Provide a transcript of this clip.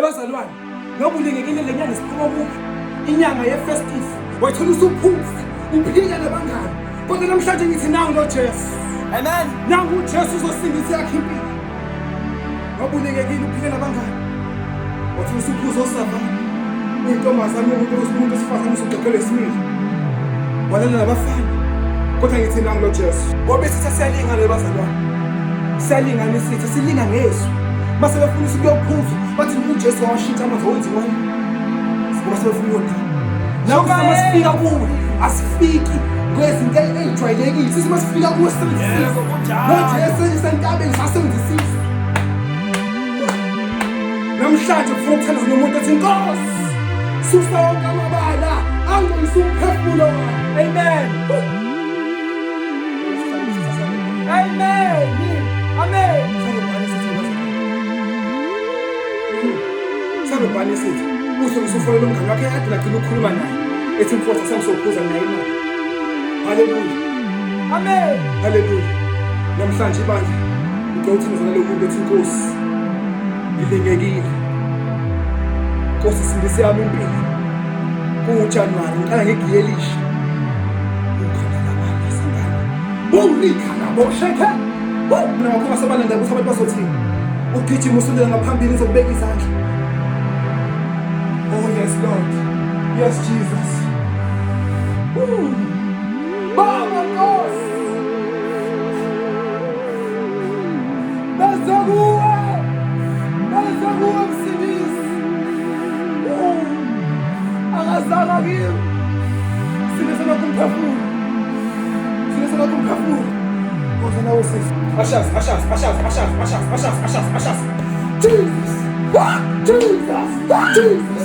Bazalwane, ngoba ulingekile le nyanga siphuma kuyo inyanga ye-festive, wathola usuphuza uphila nabangani. Kodwa namhlanje ngithi nangu lo Jesu. Amen. Nangu uJesu uzosindisa yakhe impilo. Ngoba ulingekile uphila nabangani. Wathola usuphuza osavana. Uyintombazane umuntu osifazane usugqekele isimilo. Walala nabafana. Kodwa ngithi nangu lo Jesu. Ngoba sithi siyalinga le bazalwane. Siyalingana sithi silinga ngesu. Mase befuna ukuyophuza bathi uJesu wawashintsha amazwi wenziwayo. Sibuka sebefuna yona. Nawu masifika kuwe asifiki kwezinto ezijwayelekile. Sithi masifika kuwe sisebenzisa. NoJesu esentabeni sasebenzisa. Namhlanje ufuna ukuthandana nomuntu ethi Nkosi. Susa wonke amabala angcolisa umphefumulo wakhe. Amen. Amen. Amen. Sabubani sithi uthi usufonela umngane wakhe ade lagcina ukukhuluma naye ethi mfowethu sengizophuza naye imali. Haleluya. Amen. Haleluya. Namhlanje ibandla ngiyawuthindezela lo muntu ethi Nkosi ngilingekile. Nkosi sindise yami impilo. KuJanuwari ngiqala ngegiyelisha. Ukhona labantu singane. Bowulika nabo shekhe. Mina wakhona sabalanda ukuthi abantu bazothini. Ugijima usondela ngaphambili uzobeka izandla. Oh yes, Lord. Yes, Jesus. Baba Nkosi. Bezakuwe msindisi. Akazala kimi. Sinesela kumphefumulo. Ngoba nawe sisi. Ashas. Jesus. Jesus.